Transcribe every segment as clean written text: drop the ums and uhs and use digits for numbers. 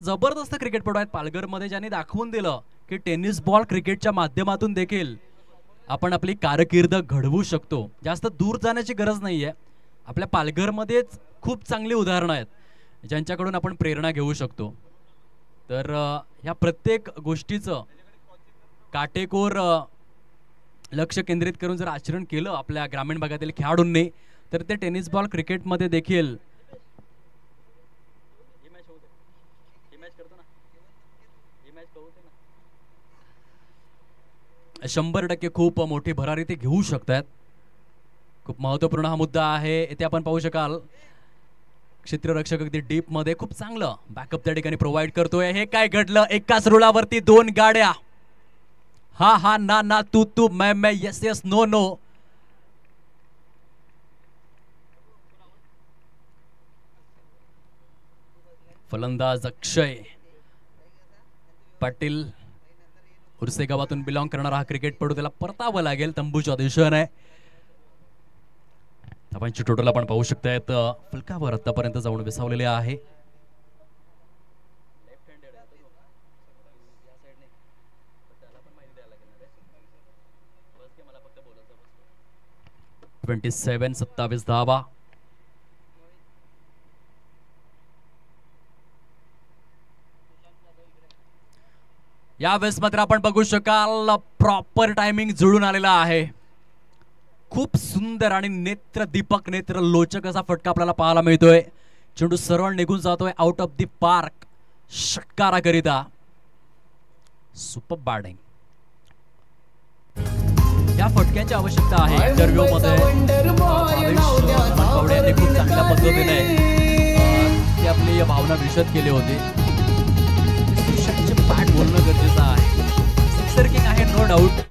जबरदस्त क्रिकेटपटू आहेत पालघरमध्ये, ज्यांनी दाखवून दिलं की टेनिस बॉल क्रिकेटच्या माध्यमातून देखील आपण आपली कारकीर्द घडवू शकतो. जास्त दूर जाण्याची गरज नाहीये. आपल्या पालघरमध्येच खूप चांगली उदाहरणं आहेत ज्यांच्याकडून आपण प्रेरणा घेऊ शकतो. तर ह्या प्रत्येक गोष्टीचं काटेकोर लक्ष केंद्रित करून जर आचरण केलं आपल्या ग्रामीण भागातील खेळाडूंनी, तर ते टेनिस बॉल क्रिकेटमध्ये देखील 100% खूप मोठी भरारी ते घेऊ शकतात. खूप महत्त्वपूर्ण हा मुद्दा आहे. इथे आपण पाहू शकाल क्षेत्ररक्षक अगदी डीप मध्ये खूप चांगलं बॅकअप त्या ठिकाणी प्रोव्हाइड करतोय. हे काय घडलं, एकाच रुळावरती दोन गाड्या, हा हा ना ना तू तू मैं यस यस नो नो. फलंदाज अक्षय पाटील उर्से गावातून बिलॉंग करणारा हा क्रिकेटपटू, त्याला परतावं लागेल तंबूच्या दिशेने. धावांची टोटल आपण पाहू शकतायत फलकावर आतापर्यंत जाऊन विसावलेले आहे. ट्वेंटी 27 धावा. यावेळेस मात्र आपण बघू शकाल प्रॉपर टायमिंग जुळून आलेला आहे. खूप सुंदर आणि नेत्रदीपक नेत्रलोचक असा फटका आपल्याला पाहायला मिळतोय. चेंडू सरळ निघून जातोय आउट ऑफ द पार्क षटकाराकरिता. Super batting. या फटक्याची आवश्यकता आहे. इंटरव्ह्यू मध्ये यांनी खूप चांगल्या पद्धतीने ती आपली भावना विशद केली होती. बॅट बोलणं गरजेचं आहे. सिक्सर किंग आहे नो डाऊट,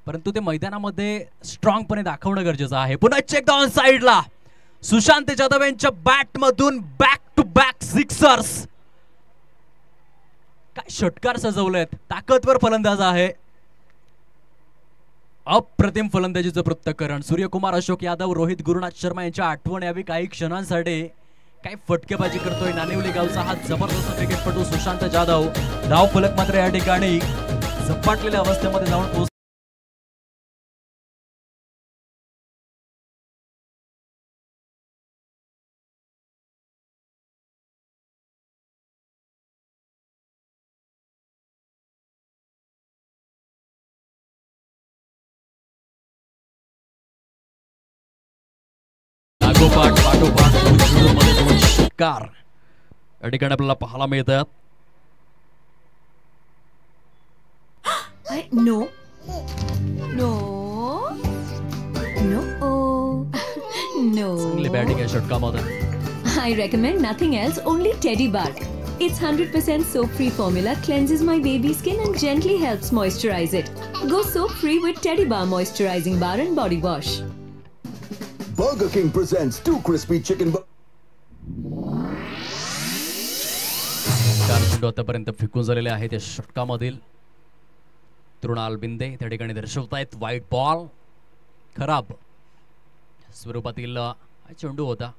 परंतु ते मैदानामध्ये स्ट्रॉंगपणे दाखवणं गरजेचं आहे. पुन्हा चेक डाऊन साइडला सुशांत जाधव यांच्या बॅट मधून बॅक टू बॅक सिक्सर्स. काय षटकार सजवलेत. ताकदवर फलंदाज आहे. अप्रतिम फलंदाजीचं पृथक्करण. सूर्यकुमार अशोक यादव, रोहित गुरुनाथ शर्मा यांच्या आठवण यावी काही क्षणांसाठी. काय फटकेबाजी करतोय नानिवली गावचा हा जबरदस्त क्रिकेटपटू सुशांत जाधव. धाव फलक मात्र या ठिकाणी झपाटलेल्या अवस्थेमध्ये जाऊन पोहोच. पाठोपाठ दोन षटकार या ठिकाणी आपल्याला पाहायला मिळतात. No no no no. चांगली बॅटिंग आहे षटकामध्ये. I recommend nothing else, only Teddy Bar. Its 100% soap-free formula cleanses my baby's skin and gently helps moisturize it. Go soap-free with Teddy Bar moisturizing bar and body wash. Burger King presents 2 crispy chicken. चार चेंडू आतापर्यंत फेकून झालेले आहेत या षटकामधील. तृणाल बिंदे त्या ठिकाणी दर्शवतायत white ball. खराब स्वरूपातील चेंडू होता.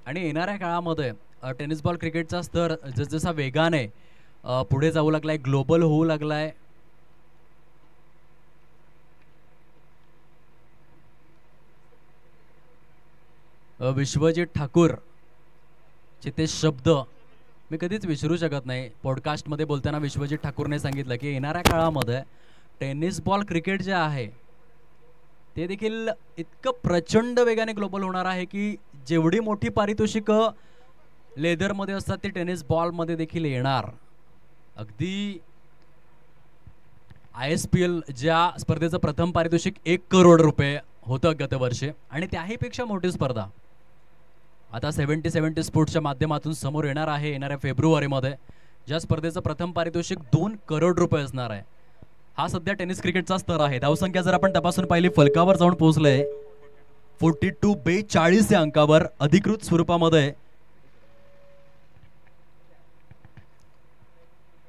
आणि येणाऱ्या काळामध्ये टेनिस बॉल क्रिकेटचा स्तर जसजसा वेगाने पुढे जाऊ लागलाय, ग्लोबल होऊ लागलाय. विश्वजित ठाकूर चे ते शब्द मी कधीच विसरू शकत नाही. पॉडकास्टमध्ये बोलताना विश्वजित ठाकूरने सांगितलं की येणाऱ्या काळामध्ये टेनिस बॉल क्रिकेट जे आहे ते देखील इतकं प्रचंड वेगाने ग्लोबल होणार आहे की जेवढी मोठी पारितोषिकं लेदरमध्ये असतात ती टेनिस बॉलमध्ये देखील येणार. अगदी ISPL ज्या स्पर्धेचं प्रथम पारितोषिक 1 करोड रुपये होतं गतवर्षी, आणि त्याहीपेक्षा मोठी स्पर्धा आता 70 स्पोर्ट्सच्या माध्यमातून समोर येणार आहे येणाऱ्या फेब्रुवारीमध्ये, ज्या स्पर्धेचं प्रथम पारितोषिक 2 करोड रुपये असणार आहे. हा सध्या टेनिस क्रिकेटचा स्तर आहे. धावसंख्या जर आपण तपासून पाहिली फलकावर जाऊन पोहोचले 42 या अंकावर अधिकृत स्वरूपामध्ये.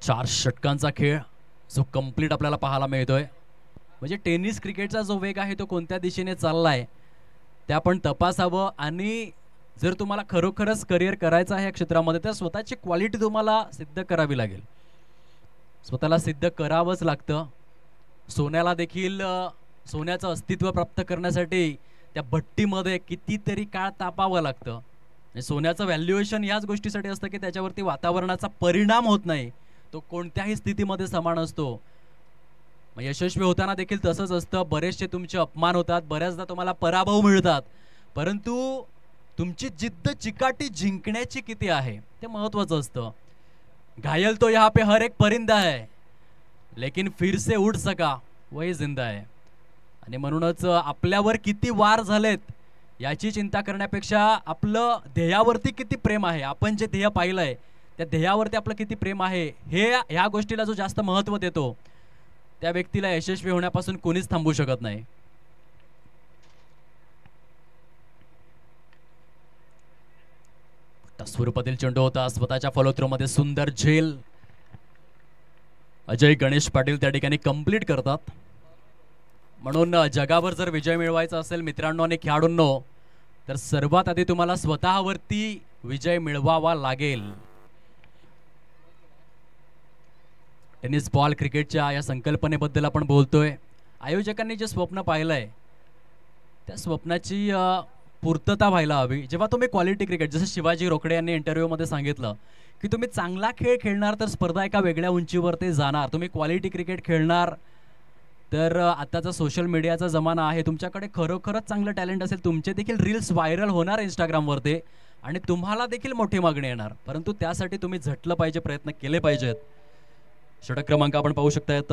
4 षटकांचा खेळ जो कंप्लीट आपल्याला पाहायला मिळतोय. म्हणजे टेनिस क्रिकेटचा जो वेग आहे तो कोणत्या दिशेने चाललाय ते आपण तपासावं. आणि जर तुम्हाला खरोखरच करिअर करायचं आहे या क्षेत्रामध्ये तर स्वतःची क्वालिटी तुम्हाला सिद्ध करावी लागेल. स्वतःला सिद्ध करावंच लागतं. सोन्याला देखील सोन्याचं अस्तित्व प्राप्त करण्यासाठी त्या भट्टीमध्ये कितीतरी काळ तापावं लागतं. आणि सोन्याचं व्हॅल्युएशन याच गोष्टीसाठी असतं की त्याच्यावरती वातावरणाचा परिणाम होत नाही. तो कोणत्याही स्थितीमध्ये समान असतो. मग यशस्वी होताना देखील तसंच असतं. बरेचसे तुमचे अपमान होतात, बऱ्याचदा तुम्हाला पराभव मिळतात, परंतु तुमची जिद्द चिकाटी जिंकण्याची किती आहे ते महत्त्वाचं असतं. घायल तो यहाँ पे हर एक परिंदा है, लेकिन फिर से उठ सका वही जिंदा है. आणि म्हणूनच आपल्यावर किती वार झालेत याची चिंता करण्यापेक्षा आपलं ध्येयावरती किती प्रेम आहे, आपण जे ध्येय पाहिलंय त्या ध्येयावरती आपलं किती प्रेम आहे हे ह्या गोष्टीला जो जास्त महत्त्व देतो त्या व्यक्तीला यशस्वी होण्यापासून कोणीच थांबवू शकत नाही. स्वरूपातील चेंडू होता स्वतःच्या फॉलो थ्रो मध्ये सुंदर झेल अजय गणेश पाटील त्या ठिकाणी कंप्लीट करतात. म्हणून जगावर जर विजय मिळवायचा असेल मित्रांनो आणि खेळाडूंनो तर सर्वात आधी तुम्हाला स्वतःवरती विजय मिळवावा लागेल. टेनिस बॉल क्रिकेटच्या या संकल्पनेबद्दल आपण बोलतोय. आयोजकांनी जे स्वप्न पाहिलंय त्या स्वप्नाची पूर्तता व्हायला हवी. जेव्हा तुम्ही क्वालिटी क्रिकेट जसं शिवाजी रोकडे यांनी इंटरव्ह्यूमध्ये सांगितलं की तुम्ही चांगला खेळ खेळणार तर स्पर्धा एका वेगळ्या उंचीवर ते जाणार. तुम्ही क्वालिटी क्रिकेट खेळणार तर आताचा सोशल मीडियाचा जमाना आहे. तुमच्याकडे खरोखरच चांगलं टॅलेंट असेल तुमचे देखील रील्स व्हायरल होणार इंस्टाग्रामवरती आणि तुम्हाला देखील मोठी मागणी येणार. परंतु त्यासाठी तुम्ही झटलं पाहिजे, प्रयत्न केले पाहिजेत. षटक क्रमांक आपण पाहू शकतायत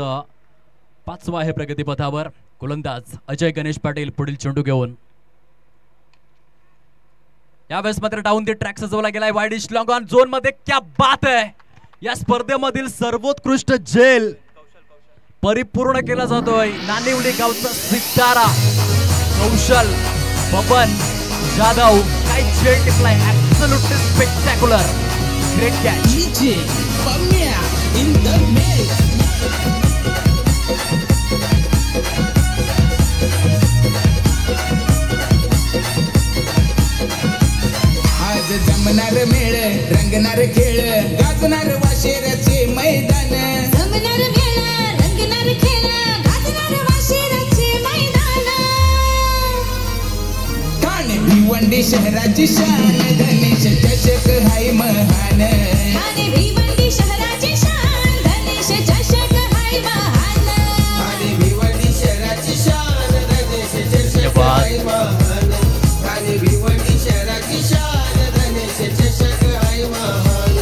5वा आहे प्रगतीपथावर. गोलंदाज अजय गणेश पाटील पुढील चेंडू घेऊन यावेळेस मात्र डाऊन दी ट्रॅक सजवला गेलाय. वाईड इश लॉंग ऑन झोन मध्ये क्या बात आहे. या स्पर्धेमधील सर्वोत्कृष्ट झेल परिपूर्ण केला जातोय. नानिवली गावचा सितारा कौशल बबन जाधव काय झेल टिपलाय. Absolutely spectacular. Great catch. In the mix. आज जमणार मेळ रंगणार खेळ गाजणार वाशेराचे मैदान. जमणार मेळ रंगणार खेळ गाजणार वाशेराचे मैदान. ठाणे भिवंडी शहराची शान गणेश चषक हाय महान. ठाणे भिवंडी शहराची शान गणेश चषक हाय महान. ठाणे भिवंडी शहराची शान गणेश चषक हाय महान. ठाणे भिवंडी शहराची शान गणेश चषक हाय महान.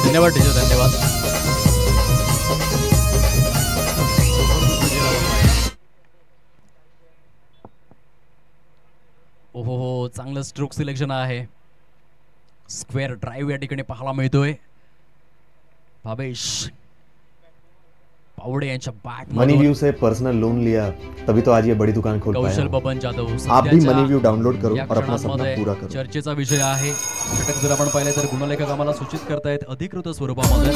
धन्यवाद टीचर, धन्यवाद. ओहो चांगलं स्ट्रोक सिलेक्शन आहे. स्क्वेअर ड्राईव्ह या ठिकाणी पाहायला मिळतोय. भावेश पावडे यांच्या बॅट मनी व्यू से पर्सनल लोन लिया तभी तो आज ये बड़ी दुकान खोल पाया. कौशल बबन जाधव आप भी मनी व्यू डाउनलोड करो और अपना सपना पूरा करो. चर्चेचा विषय आहे. षटक जर आपण पाहिले तर गुणलेखक आम्हाला सूचित करतायत अधिकृत स्वरूपामध्ये.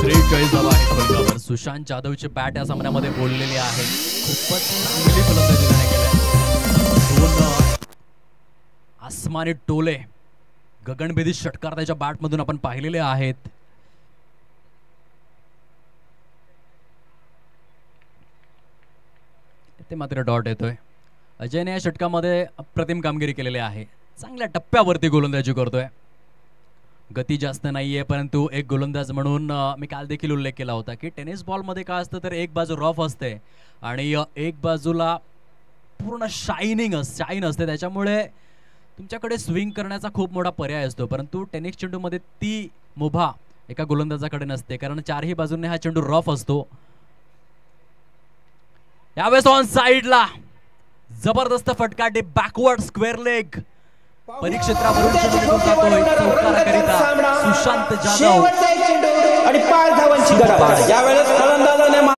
ग्रेट चॉईस हवा आहे फलकावर. सुशांत जाधवची बॅट या सामन्यामध्ये बोललेली आहे. खूपच चांगली फलंदाजी त्याने केली. दोन आसमानी टोले गगनभेदी षटकार त्याच्या बॅटमधून आपण पाहिलेले आहेत. ते मात्र डॉट येतोय. अजयने या षटकामध्ये अप्रतिम कामगिरी केलेली आहे. चांगल्या टप्प्यावरती गोलंदाजी करतोय. गती जास्त नाहीये परंतु एक गोलंदाज म्हणून मी काल देखील उल्लेख केला होता की टेनिस बॉलमध्ये काय असतं तर एक बाजू रफ असते आणि एक बाजूला पूर्ण शाईन असते. त्याच्यामुळे तुमच्याकडे स्विंग करण्याचा खूप मोठा पर्याय असतो. परंतु टेनिस चेंडूमध्ये ती मुभा एका गोलंदाजाकडे नसते कारण चारही बाजूने हा चेंडू रफ असतो. यावेळेस ऑन साइडला जबरदस्त फटका. बॅकवर्ड स्क्वेअर लेग परिक्षेत्रावरून चौकाराकरिता सुशांत जाधव आणि 5 धावांची गरज. यावेळेस फलंदाजाने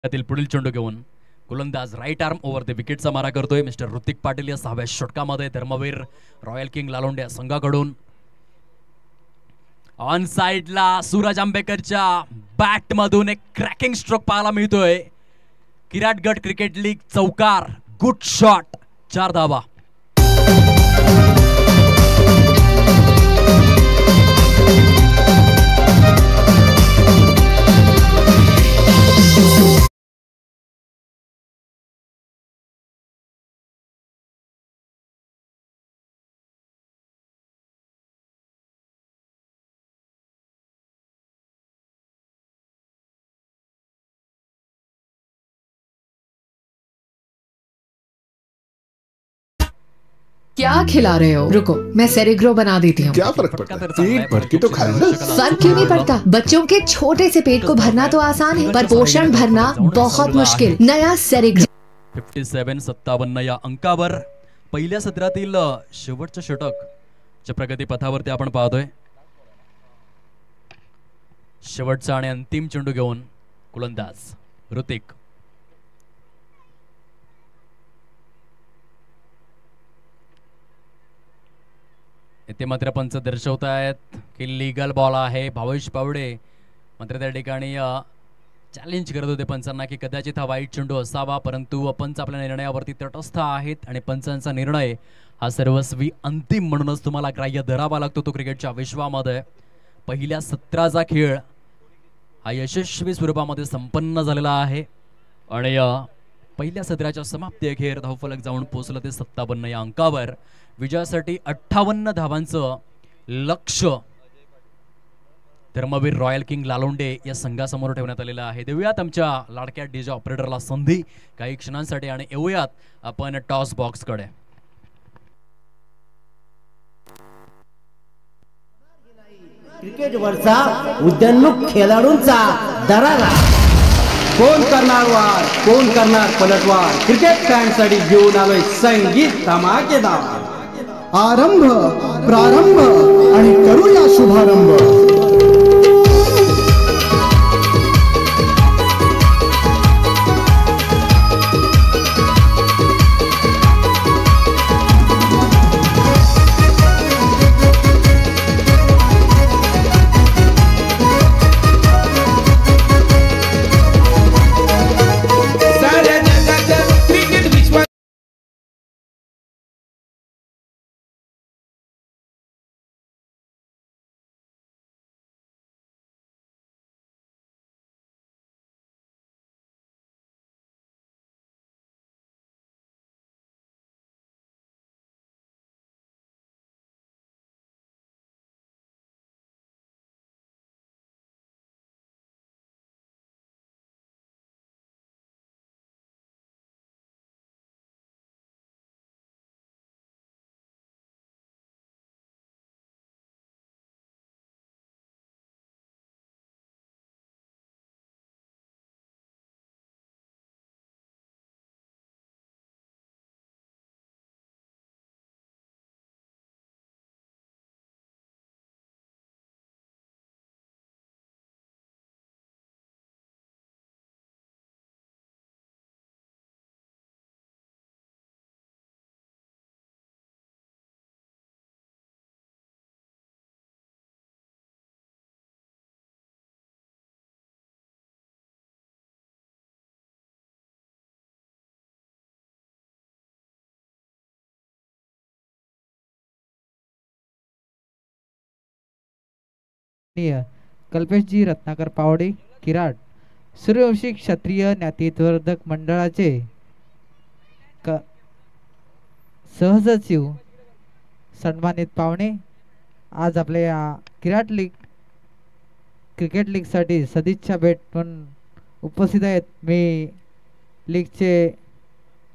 त्यातील पुढील चेंडू घेऊन गोलंदाज राईट आर्म ओव्हर द विकेटचा मारा करतोय मिस्टर ऋतिक पाटील या 6व्या षटकामध्ये धर्मवीर रॉयल किंग लालोंडे या संघाकडून. ऑन साइडला सूरज आंबेकरच्या बॅट मधून एक क्रॅकिंग स्ट्रोक पाहायला मिळतोय. किराटगड क्रिकेट लीग चौकार, गुड शॉट, 4 धावा. क्या खिला रहे हो? रुको, मैं सेरेग्रो बना देती हूँ. क्या फर्क पड़ता है? पेट भर के तो खाना. फर्क क्यों नहीं पड़ता? बच्चों के छोटे से पेट को भरना तो आसान है, पर पोषण भरना बहुत मुश्किल. नया सेरेग्रो. 57-57 या अंकावर पहिल्या सत्रातील शेवटचं षटक च्या प्रगती पथावरती आपण पाहतोय. शेवटचा आणि अंतिम चेंडू घेऊन गोलंदाज ऋतिक. इथे मात्र पंच दर्शवतायत की लीगल बॉल आहे. भावेश पावडे मात्र त्या ठिकाणी चॅलेंज करत होते पंचांना की कदाचित हा वाईट चेंडू असावा, परंतु पंच आपल्या निर्णयावरती तटस्थ आहेत आणि पंचांचा निर्णय हा सर्वस्वी अंतिम म्हणूनच तुम्हाला ग्राह्य धरावा लागतो तो क्रिकेटच्या विश्वामध्ये. पहिल्या सत्राचा खेळ हा यशस्वी स्वरूपामध्ये संपन्न झालेला आहे आणि पहिल्या सत्राच्या समाप्ती अखेर धावफलक जाऊन पोहोचलं ते 57 या अंकावर. विजयासाठी 58 धावांचं लक्ष्य धर्मवीर रॉयल किंग लालोंडे या संघासमोर ठेवण्यात आलेलं आहे. देऊयात आमच्या लाडक्या डीजे ऑपरेटरला संधी काही क्षणांसाठी आणि येऊयात आपण टॉस बॉक्स कडे. क्रिकेट वरचा उद्योन्मुख खेळाडूंचा दरारा. कोण करणार वार, कोण करणार पलटवार. क्रिकेट फॅनसाठी घेऊन आलोय संगीत धमाकेदार. आरंभ, प्रारंभ आणि करूया शुभारंभ. कल्पेशजी रत्नाकर पावडे किराट सूर्यवंशी क्षत्रिय ज्ञातिवर्धक मंडळाचे सहसचिव सन्मानित पाहुणे आज आपल्या किराट लीग क्रिकेट लीग साठी सदिच्छा भेट म्हणून उपस्थित आहेत. मी लीगचे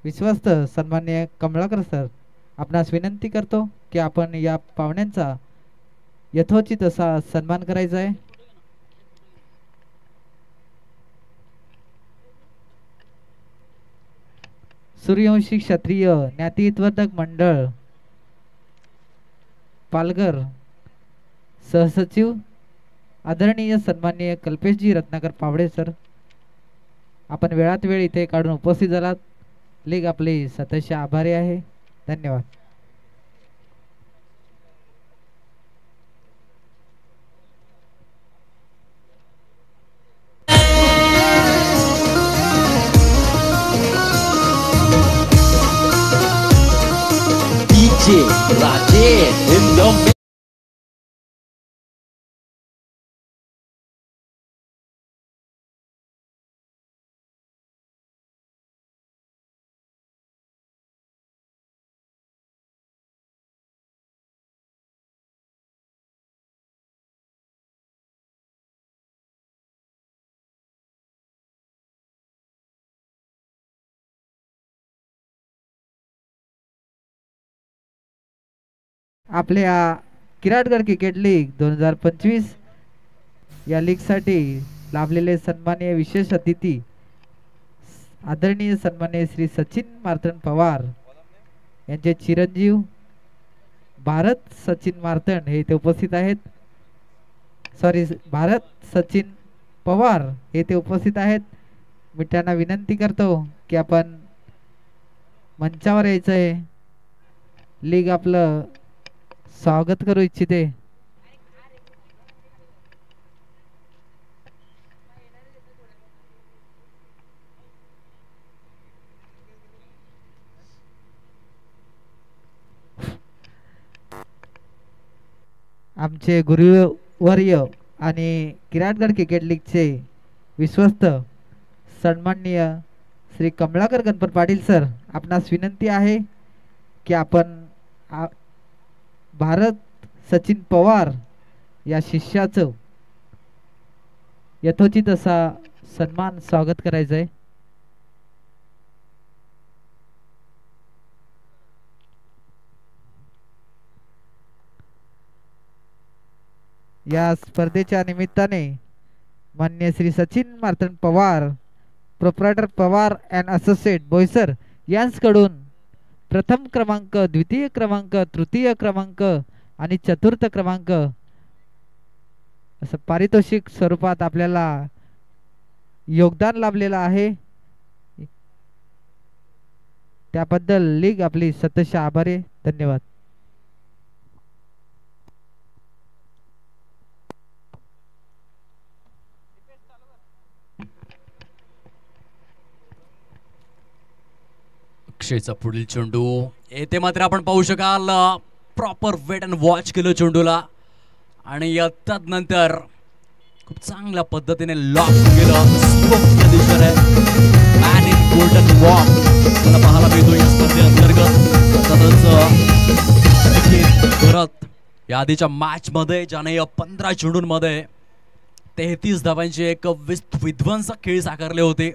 विश्वस्त सन्माननीय कमलाकर सर आपणास विनंती करतो की आपण या पाहुण्यांचा यथोचित असा सन्मान करायचा आहे. सूर्यवंशी क्षत्रिय ज्ञातिवर्धक मंडळ पालघर सहसचिव आदरणीय सन्माननीय कल्पेशजी रत्नाकर पावडे सर आपण वेळात वेळ इथे काढून उपस्थित झालात. लीग आपली सततचे आभारी आहे. धन्यवाद. DJ Rajesh in the mix. आपल्या किराटगड क्रिकेट लीग 2025 या लीगसाठी लाभलेले सन्माननीय विशेष अतिथी आदरणीय सन्माननीय श्री सचिन मार्तंड पवार यांचे चिरंजीव भारत सचिन मार्तंड हे इथे उपस्थित आहेत. भारत सचिन पवार हे इथे उपस्थित आहेत. मी त्यांना विनंती करतो की आपण मंचावर यायचं आहे. लीग आपलं स्वागत करू इच्छिते. आमचे गुरुवर्य आणि किराटगड क्रिकेट लीगचे विश्वस्त सन्माननीय श्री कमलाकर गणपत पाटील सर, आपणास विनंती आहे की आपण भारत सचिन पवार या शिष्याचं यथोचित असा सन्मान स्वागत करायचं आहे. या स्पर्धेच्या निमित्ताने मान्य Shri Sachin Martand Pawar, proprietor Pawar and associate Boisar यांकडून प्रथम क्रमांक, द्वितीय क्रमांक, तृतीय क्रमांक आणि चतुर्थ क्रमांक असं पारितोषिक स्वरूपात आपल्याला योगदान लाभलेलं आहे. त्याबद्दल लीग आपली सततचे आभारी. धन्यवाद. अक्षयचा पुढील चेंडू येथे मात्र आपण पाहू शकाल प्रॉपर वेट अँड वॉच केलं चेंडूला आणि तदनंतर खूप चांगल्या पद्धतीने लॉक केलं. स्पोकच्या दिशेने मॅन इन गोल्डन वॉक मला पाहायला मिळतो या स्पर्धेअंतर्गत. परत या आधीच्या मॅच मध्ये ज्याने 15 चेंडूंमध्ये 33 धावांचे एक विध्वंसक खेळ साकारले होते,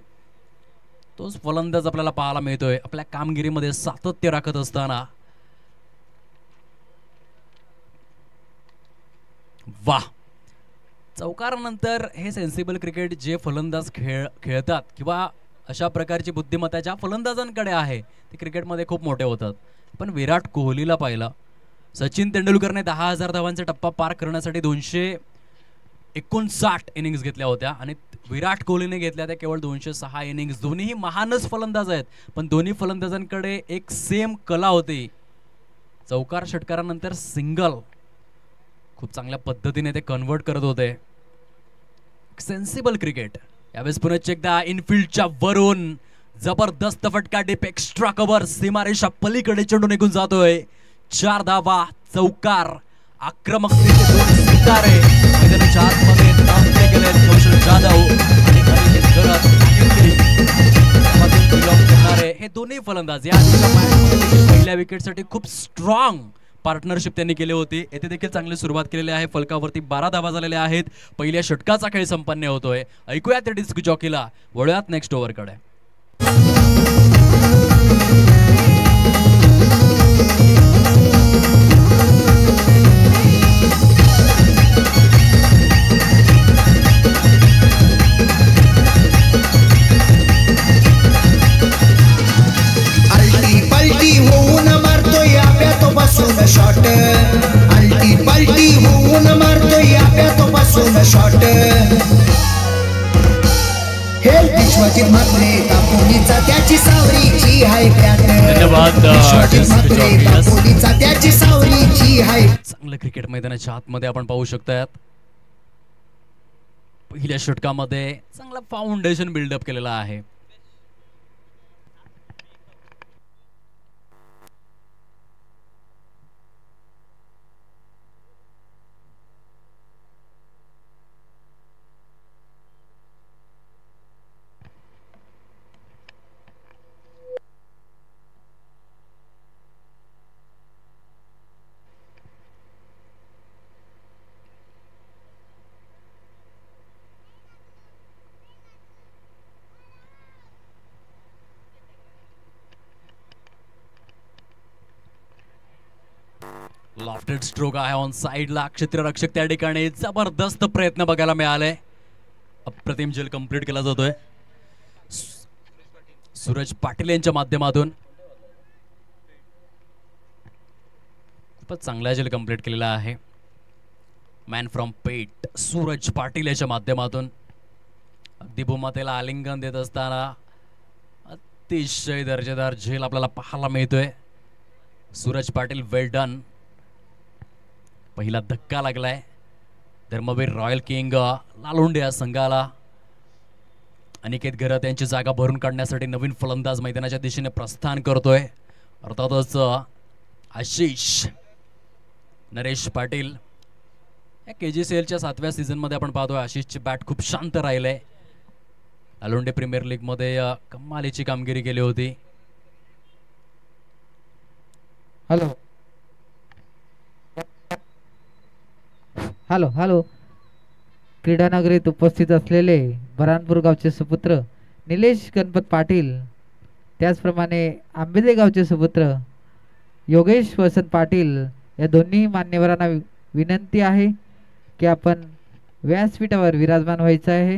तोच फलंदाज आपल्याला पाहायला मिळतोय आपल्या कामगिरीमध्ये सातत्य राखत असताना. वाह, चौकारानंतर हे सेन्सिबल क्रिकेट जे फलंदाज खेळतात किंवा अशा प्रकारची बुद्धिमत्ता ज्या फलंदाजांकडे आहे ते क्रिकेटमध्ये खूप मोठे होतात. पण विराट कोहलीला पाहिलं, सचिन तेंडुलकरने 10,000 धावांचा टप्पा पार करण्यासाठी 259 इनिंग्स घेतल्या होत्या आणि विराट कोहलीने घेतल्या त्या केवळ 206 इनिंग्स. दोन्हीही महानच फलंदाज आहेत, पण दोन्ही फलंदाजांकडे एक सेम कला होती. चौकार षटकारानंतर सिंगल खूप चांगल्या पद्धतीने ते कन्वर्ट करत होते. Sensible cricket. यावेळेस पुन्हा एकदा इनफिल्डच्या वरून जबरदस्त फटका, डीप एक्स्ट्रा कव्हर, सीमारेषा पलीकडे चेंडू निघून जातोय. 4 धावा, चौकार, आक्रमकतेचे 2 सितारे मैदानाच्या आतमध्ये दाखले गेले. कौशल जाधव आणि करणारे हे दोन्ही फलंदाज या पहिल्या विकेटसाठी खूप स्ट्रॉंग पार्टनरशिप त्यांनी केली होती. येथे देखील चांगली सुरुवात केलेली आहे. फलकावरती 12 धावा झालेल्या आहेत. पहिल्या षटकाचा खेळ संपन्न होतोय. ऐकूया ते डिस्क जॉकीला. वळूयात नेक्स्ट ओव्हरकडे. अल्टी पलटी होऊन मारतोय आपल्या तो बसून शॉट. अल्टी पलटी होऊन मारतोय आपल्या तो बसून शॉट. हे पिच मध्ये त्याची सावरीची हाय त्यात धन्यवाद बापोलीचा त्याची सावरीची हाय. चांगलं क्रिकेट मैदानाच्या आतमध्ये आपण पाहू शकतात. पहिल्या षटकामध्ये चांगला फाउंडेशन बिल्डअप केलेला आहे. लॉफ्टेड स्ट्रोक आहे ऑन साइडला. क्षेत्ररक्षक त्या ठिकाणी जबरदस्त प्रयत्न बघायला मिळाले. अप्रतिम झेल कंप्लीट केला जातोय सूरज पाटील यांच्या माध्यमातून. खूपच चांगला झेल कंप्लीट केलेला आहे. मॅन फ्रॉम पेट सूरज पाटील याच्या माध्यमातून. अगदी भूमातेला आलिंगन देत असताना अतिशय दर्जेदार झेल आपल्याला पाहायला मिळतोय. सूरज पाटील वेल डन. पहिला धक्का लागलाय. धर्मवीर रॉयल किंग लालोंडे या संघाला. अनिकेत घरत यांची जागा भरून काढण्यासाठी नवीन फलंदाज मैदानाच्या दिशेने प्रस्थान करतोय. अर्थातच आशिष नरेश पाटील. या KGCLच्या 7व्या सीझन मध्ये आपण पाहतोय आशिषची बॅट खूप शांत राहिलंय. लालोंडे प्रीमियर लीग मध्ये कमालीची कामगिरी केली होती. Hello hello hello. क्रीडा नगरीत उपस्थित असलेले बऱ्हाणपूर गावचे सुपुत्र निलेश गणपत पाटील, त्याचप्रमाणे आंबेदे गावचे सुपुत्र योगेश वसंत पाटील या दोन्ही मान्यवरांना विनंती आहे की आपण व्यासपीठावर विराजमान व्हायचं आहे.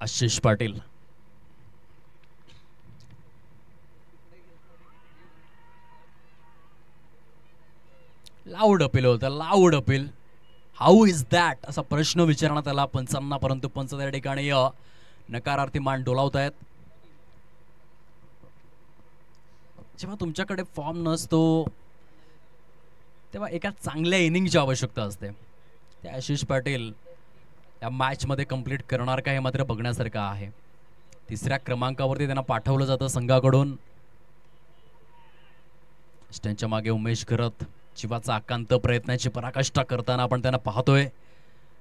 आशिष पाटील लाऊड अपील होतं. Loud appeal. How is that असा प्रश्न विचारण्यात आला पंचांना, परंतु पंच त्या ठिकाणी नकारार्थी मान डोलावत आहेत. जेव्हा तुमच्याकडे फॉर्म नसतो तेव्हा एका चांगल्या इनिंगची आवश्यकता असते. ते आशिष पाटील या मॅच मध्ये कंप्लीट करणार का हे मात्र बघण्यासारखं आहे. 3ऱ्या क्रमांकावरती त्यांना पाठवलं जातं संघाकडून. त्यांच्या मागे उमेश करत जीवाचा आकांत प्रयत्नाची पराकाष्ठा करताना आपण त्यांना पाहतोय.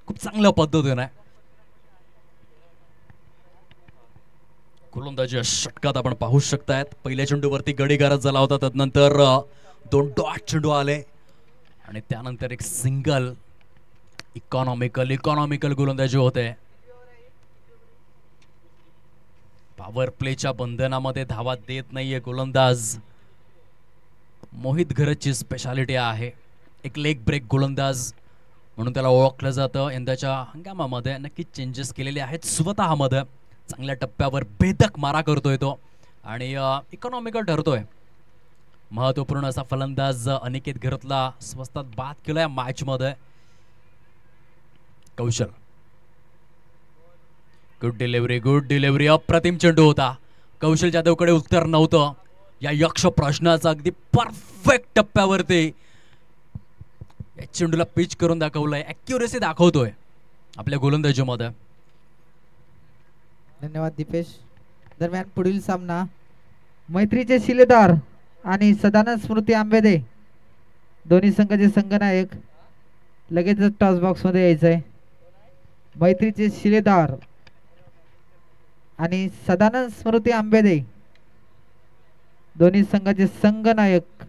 खूप चांगल्या पद्धतीने गोलंदाजी षटकात आपण पाहू शकतायत. पहिल्या चेंडूवरती गडीगारच झाला होता, तदनंतर 2 डॉट चेंडू आले आणि त्यानंतर एक सिंगल. इकॉनॉमिकल गोलंदाजी होते. पॉवर प्लेच्या बंधनामध्ये धावा देत नाहीये गोलंदाज. मोहित घरतची स्पेशालिटी आहे. एक लेग ब्रेक गोलंदाज म्हणून त्याला ओळखलं जातं. यंदाच्या हंगामामध्ये नक्कीच चेंजेस केलेले आहेत स्वतःमध्ये. चांगल्या टप्प्यावर भेदक मारा करतोय तो आणि इकॉनॉमिकल ठरतोय. महत्वपूर्ण असा फलंदाज अनिकेत घरतला स्वस्तात बाद केलाय मॅच मध्ये. कौशल गुड डिलिव्हरी. अप्रतिम चेंडू होता. कौशल जाधवकडे उत्तर नव्हतं. या यक्ष प्रश्नाचा अगदी परफेक्ट टप्प्यावरती या चेंडूला पिच करून दाखवलंय. ॲक्युरेसी दाखवतोय आपल्या गोलंदाजीमध्ये. धन्यवाद दीपेश. दरम्यान पुढील सामना मैत्रीचे शिलेदार आणि सदानंद स्मृती आंबेदे दोन्ही संघाचे संघनायक लगेचच टॉस बॉक्स मध्ये यायचं आहे. मैत्रीचे शिलेदार आणि सदानंद स्मृती आंबेदे दोन्ही संघाचे संघनायक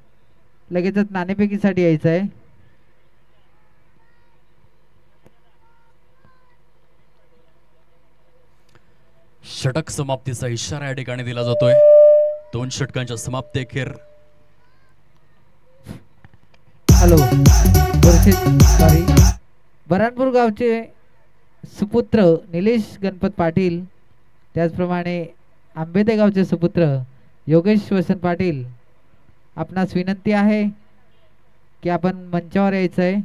लगेचच नाणेफेकीसाठी यायचं आहे. षटक समाप्तीचा इशारा या ठिकाणी दिला जातोय. 2 षटकांच्या समाप्ती अखेर. Hello sorry. बऱ्हाणपूर गावचे सुपुत्र निलेश गणपत पाटील, त्याचप्रमाणे आंबेदे गावचे सुपुत्र योगेश वसंत पाटील, आपणास विनंती आहे की आपण मंचावर यायचं आहे.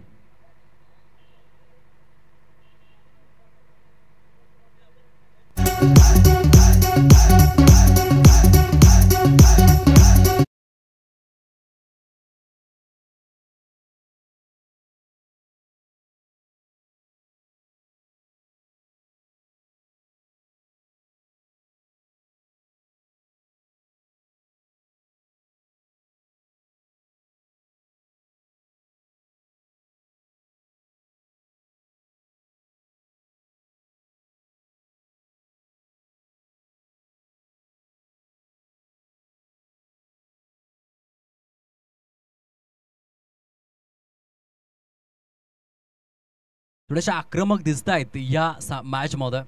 थोडेसे आक्रमक दिसत आहेत या मॅच मध्ये.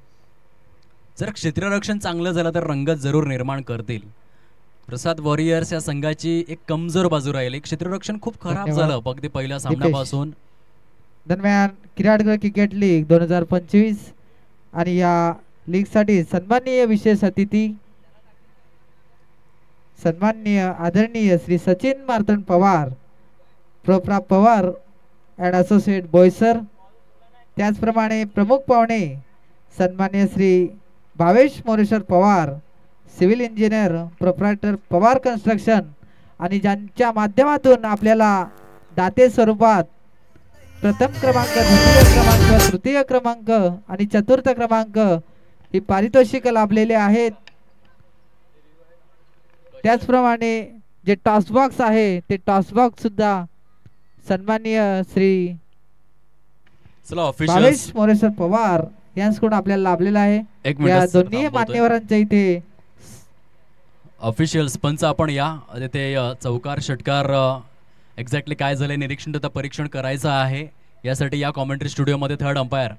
जर क्षेत्ररक्षण चांगलं झालं तर रंगत जरूर निर्माण करतील. प्रसाद वॉरियर्स या संघाची एक कमजोर बाजू राहिली. क्षेत्ररक्षण खूप खराब धन्यवाद. झालं अगदी पहिल्या सामन्यापासून. दरम्यान किराडगड क्रिकेट लीग 2025 आणि या लीग साठी सन्माननीय विशेष अतिथी सन्माननीय आदरणीय श्री सचिन मार्तंड पवार, प्रोप्रा पवार अँड असोसिएट बोईसर. त्याचप्रमाणे प्रमुख पाहुणे सन्माननीय Shri Bhavesh Moreshwar Pawar, civil engineer, proprietor Pawar construction, आणि ज्यांच्या माध्यमातून आपल्याला दाते स्वरूपात प्रथम क्रमांक, द्वितीय क्रमांक, तृतीय क्रमांक आणि चतुर्थ क्रमांक ही पारितोषिक लाभलेले आहेत. त्याचप्रमाणे जे टॉस बॉक्स आहे ते टॉस बॉक्स सुद्धा सन्माननीय श्री भावेश मोरेश्वर पवार यांच्याकडून आपल्याला लाभलेला आहे. या दोन्ही मान्यवरांच्या इथे ऑफिशियल्स पंच आपण या ते चौकार षटकार एक्झॅक्टली काय झालंय निरीक्षण तथा परीक्षण करायचं आहे. यासाठी या कॉमेंट्री स्टुडिओमध्ये थर्ड अंपायर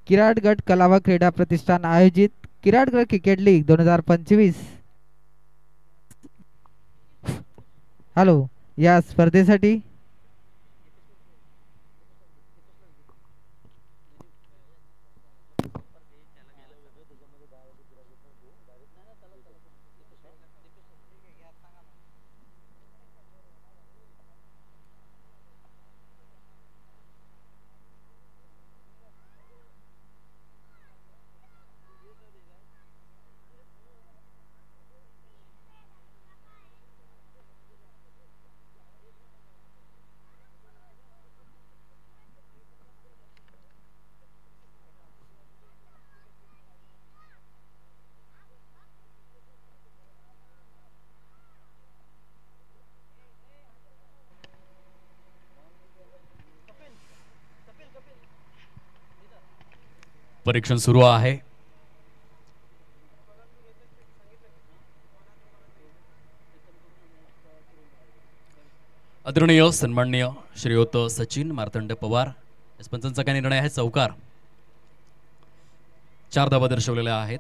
किराडगड कला व क्रीडा प्रतिष्ठान आयोजित किराडगड क्रिकेट लीग 2025 हॅलो या स्पर्धेसाठी परीक्षण सुरू आहे. आदरणीय सन्माननीय श्रीयुत सचिन मार्तंड पवार पंचांचा काय निर्णय आहे. चौकार 4 धावा दर्शवलेल्या आहेत.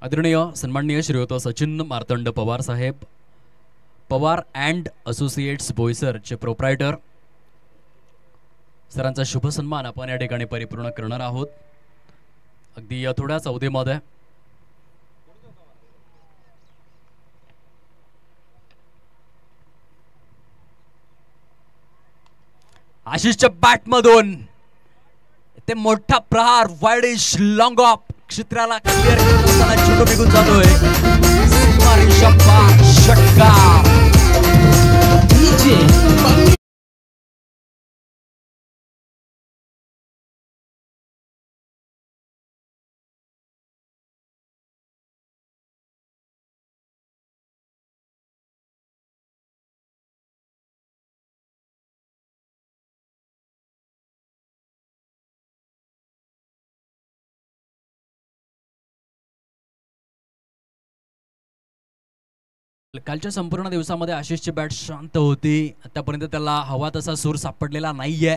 आदरणीय सन्माननीय श्रीयुत सचिन मार्तंड पवार साहेब, पवार अँड असोसिएट्स बोईसर चे प्रोप्रायटर, सरांचा शुभ सन्मान आपण या ठिकाणी परिपूर्ण करणार आहोत. अगदी थोड्याच अवधीमध्ये आशिषच्या बॅट मधून ते मोठा प्रहार वाईडिश लॉंग ऑफ क्षेत्राला क्लिअर करत असताना चेंडू निघून जातोय. षटकार कालच्या संपूर्ण दिवसामध्ये आशिषची बॅट शांत होती. आतापर्यंत त्याला हवा तसा सूर सापडलेला नाहीये.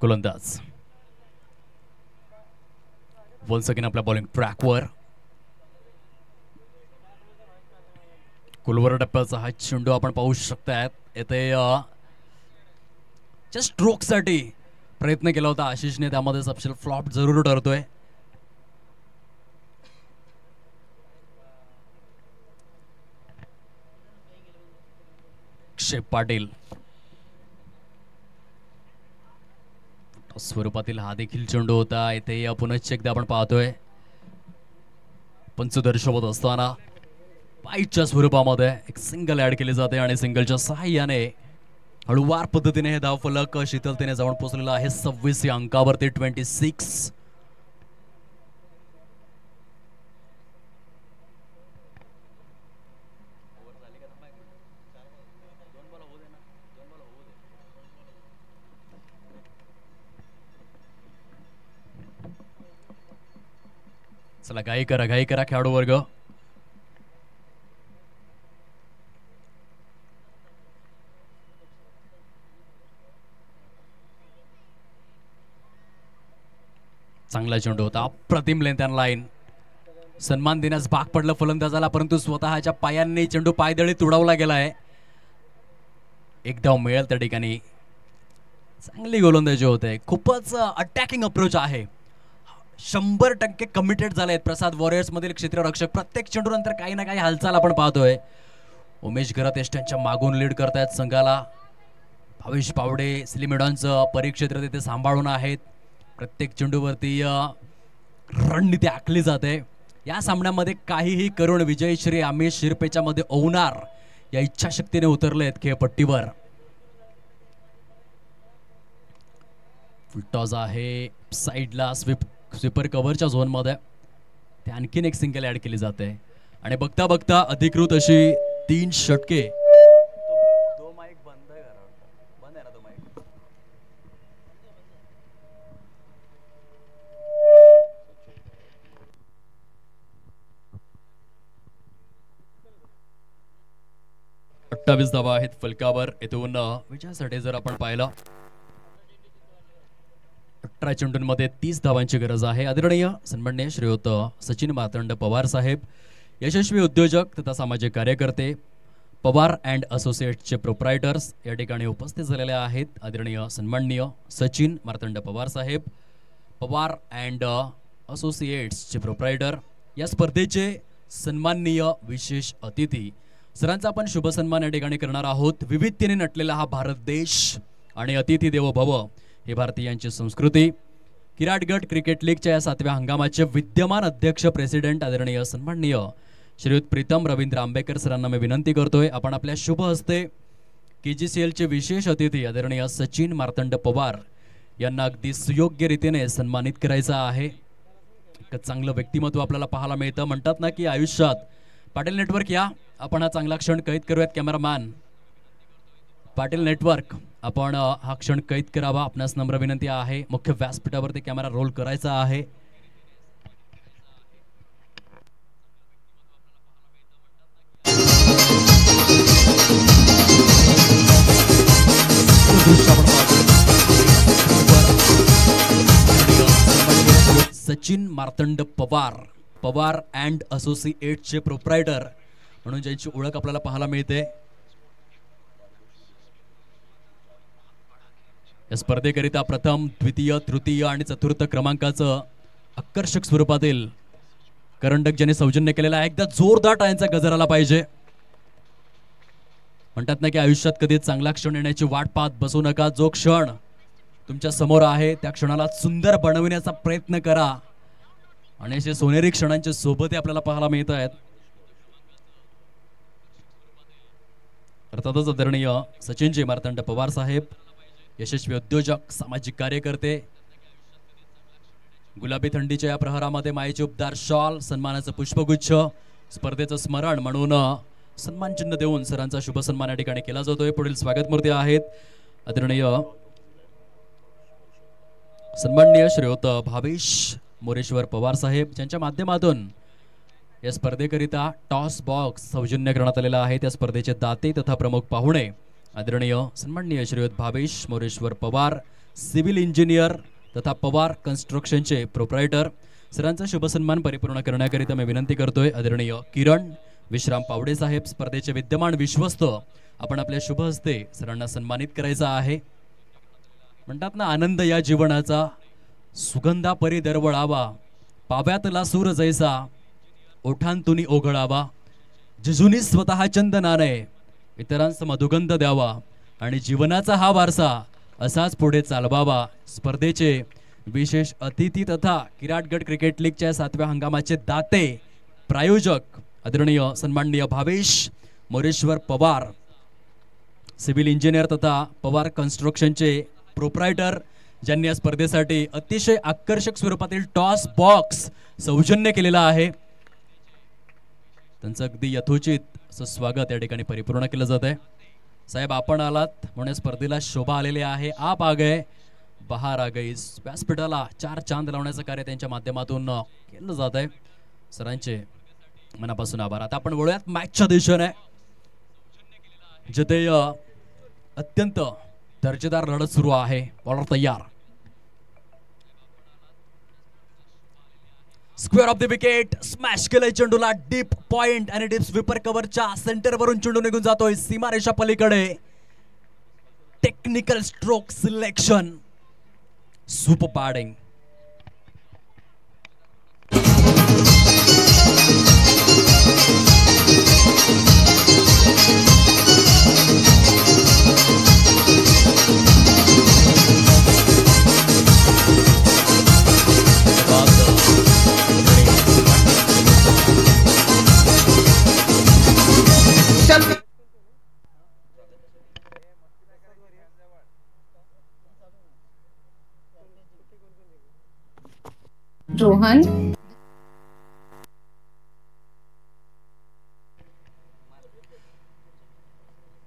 गोलंदाज वन्स अगेन आपल्या बॉलिंग ट्रॅकवर. कुलवर टप्प्याचा हा चेंडू आपण पाहू शकताय. येथे जस्ट स्ट्रोक साठी प्रयत्न केला होता आशिषने, त्यामध्ये सपशेल फ्लॉप जरूर ठरतोय. क्षेप पाटील स्वरूपातील हा देखील चेंडू होता. इथे पुनश्च एकदा आपण पाहतोय पंच दर्शवत असताना पाईच्या स्वरूपामध्ये एक सिंगल ऍड केली जाते आणि सिंगलच्या सहाय्याने हळूवार पद्धतीने हे धावफलक शीतलतेने जाऊन पोहोचलेला आहे 26 या अंकावरती. 26. चला घाई करा खेळाडू वर्ग. चांगला चेंडू होता. अप्रतिम लेंथ अँड लाईन. सन्मान देण्यास भाग पडलं फलंदाजाला, परंतु स्वतःच्या पायांनी चेंडू पायदळी तुडवला गेलाय. एक धाव मिळेल त्या ठिकाणी. चांगली गोलंदाजी होते. खूपच अटॅकिंग अप्रोच आहे. 100% कमिटेड झाले आहेत प्रसाद वॉरियर्स मधील क्षेत्ररक्षक. प्रत्येक चेंडू नंतर काही ना काही हालचाल आपण पाहतोय. उमेश गरतेश त्यांच्या मागून लीड करतायत संघाला. भावेश पावडे सिलिमिडॉनचं परिक्षेत्र तिथे सांभाळून आहेत. प्रत्येक चेंडूवरती रणनीती आखली जाते. या सामन्यामध्ये काहीही करून विजयश्री आमिष शिरपेच्या मध्ये ओवणार या इच्छाशक्तीने उतरलेत खेळपट्टीवर. फुलटॉस आहे साईडला स्वीपर कव्हरच्या झोन मध्ये. ते आणखीन एक सिंगल ऍड केली जाते आणि बघता बघता अधिकृत अशी 3 षटके. तो माईक बंद आहे ना तो माईक. अठ्ठावीस धावा आहेत फलकावर. इथून विजयासाठी जर आपण पाहिलं 18 चेंडूंमध्ये 30 धावांची गरज आहे. आदरणीय सन्माननीय श्रीयुत सचिन मार्तंड पवार साहेब, यशस्वी उद्योजक तथा सामाजिक कार्यकर्ते, पवार अँड असोसिएट्सचे प्रोप्रायटर्स या ठिकाणी उपस्थित झालेले आहेत. आदरणीय सन्माननीय सचिन मार्तंड पवार साहेब, पवार अँड असोसिएट्सचे प्रोप्रायटर, या स्पर्धेचे सन्माननीय विशेष अतिथी, सरांचा आपण शुभ सन्मान या ठिकाणी करणार आहोत. विविधतेने नटलेला हा भारत देश आणि अतिथी देवो भव ही भारतीयांची संस्कृती. किराटगड क्रिकेट लीगच्या या 7व्या हंगामाचे विद्यमान अध्यक्ष प्रेसिडेंट आदरणीय सन्माननीय श्रीयुत प्रीतम रवींद्र आंबेकर सरांना मी विनंती करतोय, आपण आपल्या शुभ हस्ते KGCL चे विशेष अतिथी आदरणीय सचिन मार्तंड पवार यांना अगदी सुयोग्य रीतीने सन्मानित करायचं आहे. एक चांगलं व्यक्तिमत्व आपल्याला पाहायला मिळतं. म्हणतात ना की आयुष्यात, पाटील नेटवर्क या, आपण हा चांगला क्षण कैद करूयात. कॅमेरामॅन पाटील नेटवर्क, आपण हा क्षण कैद करावा. आपणास नम्र विनंती आहे. मुख्य व्यासपीठावरती कॅमेरा रोल करायचा आहे. सचिन मार्तंड पवार, पवार अँड असोसिएट्सचे प्रोप्रायटर म्हणून ज्यांची ओळख आपल्याला पाहायला मिळते. या स्पर्धेकरिता प्रथम, द्वितीय, तृतीय आणि चतुर्थ क्रमांकाचं आकर्षक स्वरूपातील करंडक ज्यांनी सौजन्य केलेला आहे. एकदा जोरदार टाळ्यांचा गजर आला पाहिजे. म्हणतात ना की आयुष्यात कधी चांगला क्षण येण्याची वाट पाहत बसू नका. जो क्षण तुमच्या समोर आहे त्या क्षणाला सुंदर बनवण्याचा प्रयत्न करा. आणि असे सोनेरी क्षणांचे सोबत आपल्याला पाहायला मिळत आहेत. अर्थातच आदरणीय सचिनजी मार्तंड पवार साहेब, यशस्वी उद्योजक, सामाजिक कार्यकर्ते, गुलाबी थंडीच्या या प्रहरामध्ये मायेचे उपदार शॉल, सन्मानाचं पुष्पगुच्छ, स्पर्धेचं स्मरण म्हणून सन्मान चिन्ह देऊन सरांचा शुभ सन्मान या ठिकाणी केला जातोय. पुढील स्वागत मूर्ती आहेत आदरणीय सन्माननीय श्रीयुत भावेश मोरेश्वर पवार साहेब, ज्यांच्या माध्यमातून या स्पर्धेकरिता टॉस बॉक्स सौजन्य करण्यात आलेला आहे. त्या स्पर्धेचे दाते तथा प्रमुख पाहुणे आदरणीय सन्माननीय श्रीयुत भावेश मोरेश्वर पवार, सिव्हिल इंजिनियर तथा पवार कन्स्ट्रक्शनचे प्रोप्रायटर. सरांचा शुभ सन्मान परिपूर्ण करण्याकरिता मी विनंती करतोय आदरणीय किरण विश्राम पावडे साहेब, स्पर्धेचे विद्यमान विश्वस्त, आपण आपल्या शुभ हस्ते सरांना सन्मानित करायचा आहे. म्हणतात ना, आनंद या जीवनाचा सुगंधा परी दरवळावा, पाव्यातला सूर जैसा ओठांतुनी ओघळावा, जिजुनी स्वतः चंदनाने इतरांस मधुगंध द्यावा आणि जीवनाचा हा वारसा असाच पुढे चालवावा. स्पर्धेचे विशेष अतिथी तथा किराटगड क्रिकेट लीगच्या 7व्या हंगामाचे दाते प्रायोजक आदरणीय सन्माननीय भावेश मोरेश्वर पवार, सिव्हिल इंजिनियर तथा पवार कन्स्ट्रक्शनचे प्रोप्रायटर, ज्यांनी या स्पर्धेसाठी अतिशय आकर्षक स्वरूपातील टॉस बॉक्स सौजन्य केलेला आहे. त्यांचं अगदी यथोचित असं स्वागत या ठिकाणी परिपूर्ण केलं जात आहे. साहेब, आपण आलात म्हणून स्पर्धेला शोभा आलेली आहे. आप आ गए बहार आ गई. व्यासपीठाला 4 चांद लावण्याचं कार्य त्यांच्या माध्यमातून केलं जात आहे. सरांचे मनापासून आभार. आता आपण वळूयात मॅचच्या दिशेने, जिथे अत्यंत दर्जेदार लढत सुरू आहे. बॉलर तयार. Square of the wicket, smash केलंय चेंडूला डीप पॉइंट आणि डीप स्वीपर कव्हरच्या सेंटर वरून चेंडू निघून जातोय सीमारेषा पलीकडे. Technical stroke selection, super batting. Rohan,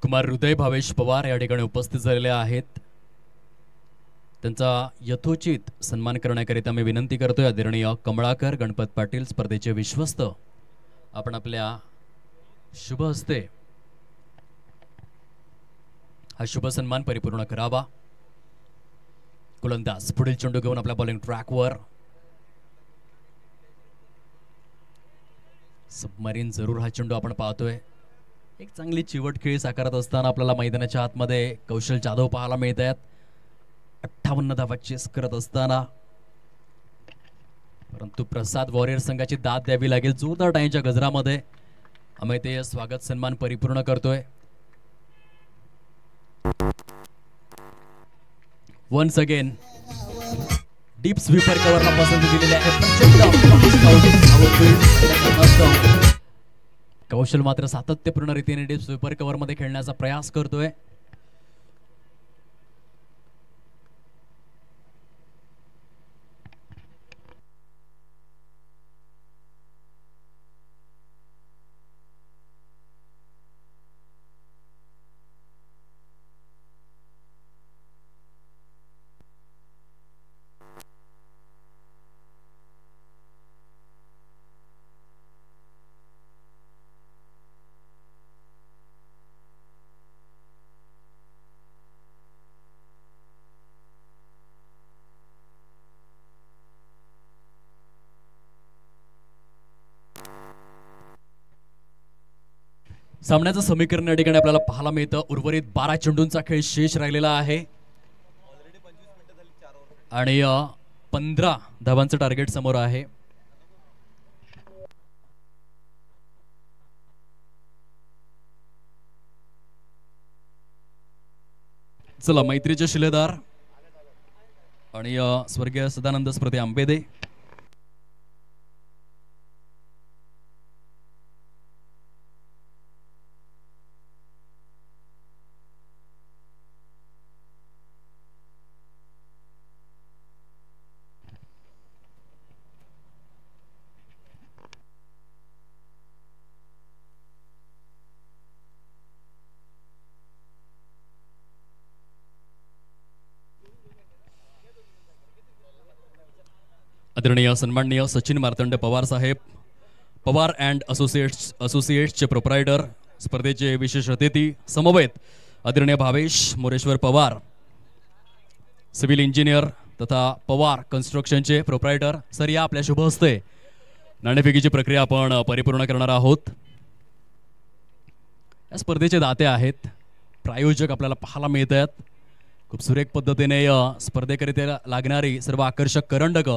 Kumar हृदय भावेश पवार या ठिकाणी उपस्थित झालेले आहेत. त्यांचा यथोचित सन्मान करण्याकरिता मी विनंती करतोय आदरणीय कमळाकर गणपत पाटील, स्पर्धेचे विश्वस्त, आपण आपल्या शुभ हस्ते हा शुभ सन्मान परिपूर्ण करावा. गोलंदाज पुढील चेंडू घेऊन आपल्या बॉलिंग ट्रॅकवर. सबमरीन जरूर हा चेंडू आपण पाहतोय. एक चांगली चिवट खेळी साकारत असताना आपल्याला मैदानाच्या आतमध्ये कौशल जाधव पाहायला मिळत आहेत. 58 धावा चेस करत असताना, परंतु प्रसाद वॉरियर संघाची दाद द्यावी लागेल. जोरदार टाळ्यांच्या गजरामध्ये आम्ही ते स्वागत सन्मान परिपूर्ण करतोय. वन्स अगेन डीप स्वीपर कव्हरला पसंती दिलेली आहे. कौशल मात्र सातत्यपूर्ण रीतीने डीप स्वीपर कव्हर मध्ये खेळण्याचा प्रयास करतोय. सामन्याचं समीकरण या ठिकाणी आपल्याला पाहायला मिळतं. उर्वरित 12 चेंडूंचा खेळ शेष राहिलेला आहे आणि 15 धावांचं टार्गेट समोर आहे. चला, मैत्रीचे शिलेदार आणि स्वर्गीय सदानंद स्मृती आंबेदे आदरणीय सन्माननीय सचिन मार्तंड पवार साहेब, पवार अँड असोसिएट्सचे प्रोप्रायटर, स्पर्धेचे विशेष अतिथी समवेत आदरणीय भावेश मोरेश्वर पवार, सिव्हिल इंजिनियर तथा पवार कन्स्ट्रक्शनचे प्रोप्रायटर. सर, या आपल्या शुभ हस्ते नाणेफेकीची प्रक्रिया आपण परिपूर्ण करणार आहोत. या स्पर्धेचे दाते आहेत, प्रायोजक आपल्याला पाहायला मिळत आहेत. खूप सुरेख पद्धतीने स्पर्धेकरिता लागणारी सर्व आकर्षक करंडक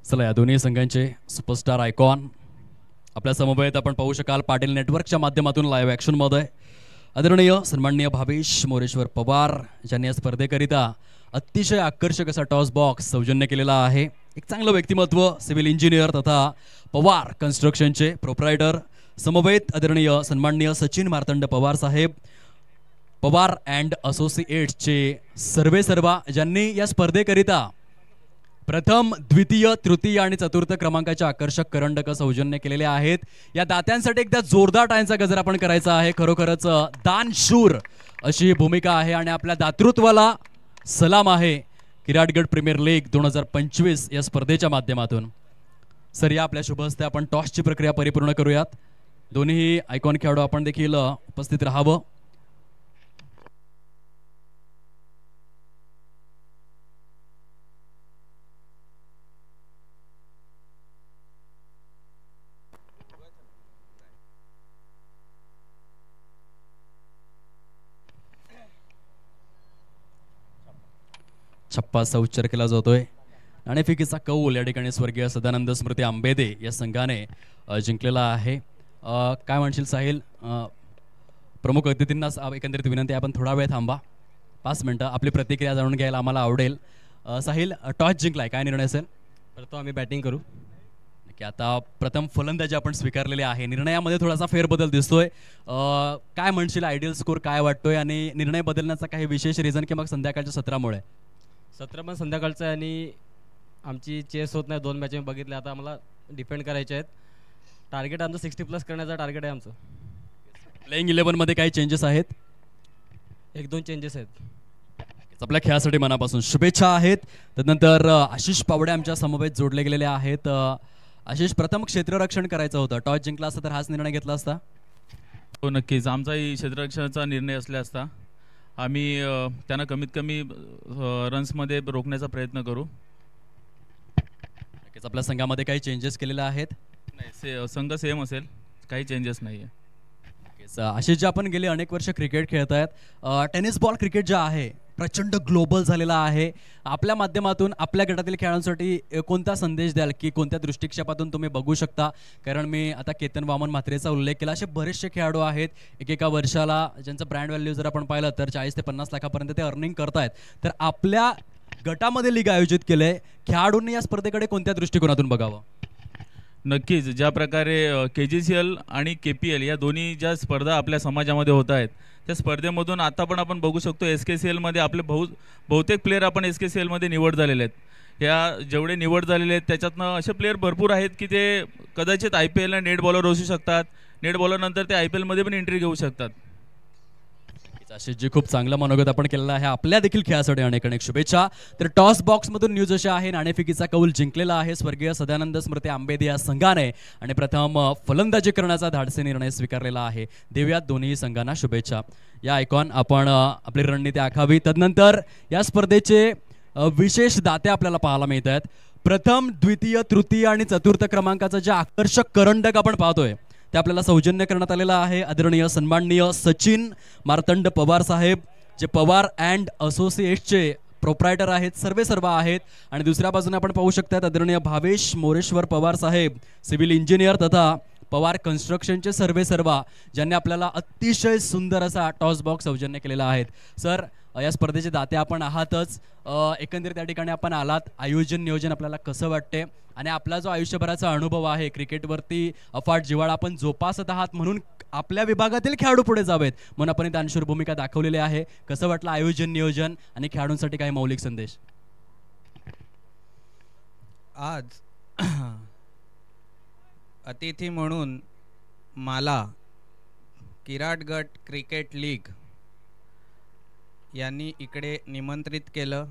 चला या दोन्ही संघांचे सुपरस्टार आयकॉन आपल्या समवेत आपण पाहू शकाल. पाटील नेटवर्कच्या माध्यमातून लाईव्ह ॲक्शनमध्ये आदरणीय सन्माननीय भावेश मोरेश्वर पवार ज्यांनी या स्पर्धेकरिता अतिशय आकर्षक असा टॉस बॉक्स सौजन्य केलेला आहे. एक चांगलं व्यक्तिमत्व, सिव्हिल इंजिनियर तथा पवार कन्स्ट्रक्शनचे प्रोप्रायटर समवेत आदरणीय सन्माननीय सचिन मार्तंड पवार साहेब, पवार अँड असोसिएट्सचे सर्वेसर्वा ज्यांनी या स्पर्धेकरिता प्रथम, द्वितीय, तृतीय आणि चतुर्थ क्रमांकाच्या आकर्षक करंडक सौजन्य केलेले आहेत. या दात्यांसाठी एकदा जोरदार टाळ्यांचा गजर आपण करायचा आहे. खरोखरच दानशूर अशी भूमिका आहे आणि आपल्या दातृत्वाला सलाम आहे. किराटगड प्रीमियर लीग 2025 या स्पर्धेच्या माध्यमातून. सर, या आपल्या शुभ हस्ते आपण टॉसची प्रक्रिया परिपूर्ण करूयात. दोन्ही आयकॉन खेळाडू आपण देखील उपस्थित राहावं. छप्पाचा उच्चार केला जातोय. नाणेफेकीचा कौल या ठिकाणी स्वर्गीय सदानंद स्मृती आंबेदे या संघाने जिंकलेला आहे. काय म्हणशील साहिल? प्रमुख अतिथींना एकंदरीत विनंती आहे, आपण थोडा वेळ थांबा, 5 मिनिटं आपली प्रतिक्रिया जाणून घ्यायला आम्हाला आवडेल. साहिल, टॉस जिंकलाय, काय निर्णय असेल? तर आम्ही बॅटिंग करू. की आता प्रथम फलंदाजी आपण स्वीकारलेली आहे. निर्णयामध्ये थोडासा फेरबदल दिसतोय. काय म्हणशील, आयडियल स्कोर काय वाटतोय आणि निर्णय बदलण्याचा काही विशेष रिझन की मग संध्याकाळच्या सत्रामुळे? सत्र पण संध्याकाळचं आहे आणि आमची चेस होत नाही. 2 मॅच मी बघितले, आता आम्हाला डिफेंड करायचे आहेत. टार्गेट आमचं 60+ करण्याचा टार्गेट आहे आमचं. प्लेइंग 11मध्ये काही चेंजेस आहेत? 1-2 चेंजेस आहेत. आपल्या खेळासाठी मनापासून शुभेच्छा आहेत. त्यानंतर आशिष पावडे आमच्या समवेत जोडले गेलेले आहेत. आशिष, प्रथम क्षेत्ररक्षण करायचं होतं, टॉस जिंकला असता तर हाच निर्णय घेतला असता? हो, नक्कीच. आमचाही क्षेत्ररक्षणाचा निर्णय असला असता. आम्ही त्यांना कमीत कमी रन्समध्ये रोखण्याचा प्रयत्न करू. नक्कीच. आपल्या संघामध्ये काही चेंजेस केलेले आहेत? नाही, संघ सेम असेल, काही चेंजेस नाही आहे. आशिष, जे आपण गेले अनेक वर्ष क्रिकेट खेळत आहेत, टेनिस बॉल क्रिकेट जे आहे प्रचंड ग्लोबल झालेला आहे. आपल्या माध्यमातून आपल्या गटातील खेळाडूंसाठी कोणता संदेश द्याल की कोणत्या दृष्टिक्षेपातून तुम्ही बघू शकता? कारण मी आता केतन वामन म्हात्रेचा उल्लेख केला, असे बरेचसे खेळाडू आहेत एकेका वर्षाला ज्यांचं ब्रँड व्हॅल्यू जर आपण पाहिलं तर 40 ते 50 लाखापर्यंत ते अर्निंग करतायत. तर आपल्या गटामध्ये लीग आयोजित केले, खेळाडूंनी या स्पर्धेकडे कोणत्या दृष्टिकोनातून बघावं? नक्कीच. ज्या प्रकारे KGCL आणि KPL या दोन्ही ज्या स्पर्धा आपल्या समाजामध्ये होत आहेत, त्या स्पर्धेमधून आता पण आपण बघू शकतो SKCL आपले बहुतेक प्लेयर आपण SKCL निवड झालेले आहेत. या जेवढे निवड झालेले आहेत त्याच्यातनं असे प्लेयर भरपूर आहेत की ते कदाचित IPLला नेट बॉलर असू शकतात. नेट बॉलरनंतर ते IPLमध्ये पण एंट्री घेऊ शकतात. आशिषजी, खूप चांगलं मनोगत आपण केलेलं आहे. आपल्या देखील खेळासाठी अनेक अनेक शुभेच्छा. तर टॉस बॉक्समधून न्यूज अशी आहे, नाणेफेकीचा कौल जिंकलेला आहे स्वर्गीय सदानंद स्मृती आंबेदे या संघाने आणि प्रथम फलंदाजी करण्याचा धाडसी निर्णय स्वीकारलेला आहे. देऊयात दोन्ही संघांना शुभेच्छा. या आयकॉन आपण आपली रणनीती आखावी. तदनंतर या स्पर्धेचे विशेष दाते आपल्याला पाहायला मिळत आहेत. प्रथम, द्वितीय, तृतीय आणि चतुर्थ क्रमांकाचं जे आकर्षक करंडक आपण पाहतोय ते आपल्याला सौजन्य करण्यात आलेलं आहे. आदरणीय सन्माननीय सचिन मार्तंड पवार साहेब, जे पवार अँड असोसिएट्सचे प्रोप्रायटर आहेत, सर्वेसर्वा आहेत. आणि दुसऱ्या बाजूने आपण पाहू शकतात आदरणीय भावेश मोरेश्वर पवार साहेब, सिव्हिल इंजिनियर तथा पवार कन्स्ट्रक्शनचे सर्वेसर्वा, ज्यांनी आपल्याला अतिशय सुंदर असा टॉस बॉक्स सौजन्य केलेला आहे. सर, या स्पर्धेचे दाते आपण आहातच. एकंदरीत त्या ठिकाणी आपण आलात, आयोजन नियोजन आपल्याला कसं वाटते आणि आपला जो आयुष्यभराचा अनुभव आहे क्रिकेटवरती अफाट जिव्हाळा आपण जोपासत आहात, म्हणून आपल्या विभागातील खेळाडू पुढे जावेत म्हणून आपण दानशूर भूमिका दाखवलेली आहे. कसं वाटलं आयोजन नियोजन आणि खेळाडूंसाठी काही मौलिक संदेश? आज अतिथी म्हणून मला किराट गट क्रिकेट लीग यांनी इकडे निमंत्रित केलं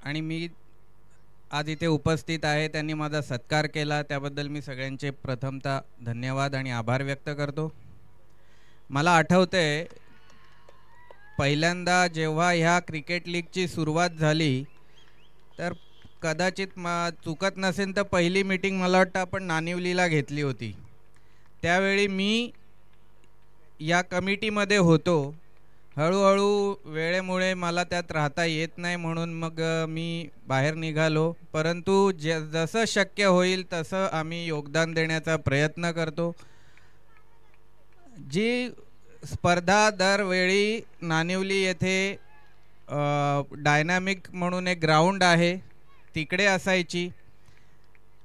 आणि मी आज इथे उपस्थित आहे. त्यांनी माझा सत्कार केला, त्याबद्दल मी सगळ्यांचे प्रथमतः धन्यवाद आणि आभार व्यक्त करतो. मला आठवतंय पहिल्यांदा जेव्हा ह्या क्रिकेट लीगची सुरुवात झाली तर कदाचित चुकत नसेल तर पहिली मीटिंग मला वाटतं आपण नानिवलीला घेतली होती. त्यावेळी मी या कमिटीमध्ये होतो. हळूहळू वेळेमुळे मला त्यात राहता येत नाही म्हणून मग मी बाहेर निघालो, परंतु जसं शक्य होईल तसं आम्ही योगदान देण्याचा प्रयत्न करतो. जी स्पर्धा दरवेळी नानिवली येथे डायनामिक म्हणून एक ग्राउंड आहे तिकडे असायची.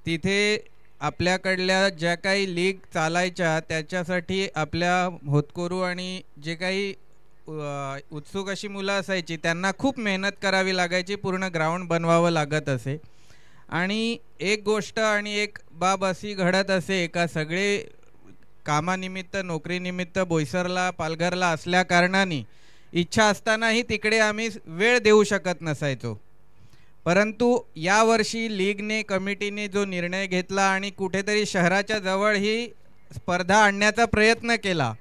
तिथे आपल्याकडल्या ज्या काही लीग चालायच्या त्याच्यासाठी आपल्या होतकरू आणि जे काही उत्सुक अशी मुलं असायची त्यांना खूप मेहनत करावी लागायची, पूर्ण ग्राउंड बनवावं लागत असे. आणि एक गोष्ट आणि एक बाब अशी घडत असे का सगळे कामानिमित्त नोकरीनिमित्त बोईसरला पालघरला असल्या कारणाने इच्छा असतानाही तिकडे आम्ही वेळ देऊ शकत नसायचो. परंतु यावर्षी लीगने कमिटीने जो निर्णय घेतला आणि कुठेतरी शहराच्या जवळ ही स्पर्धा आणण्याचा प्रयत्न केला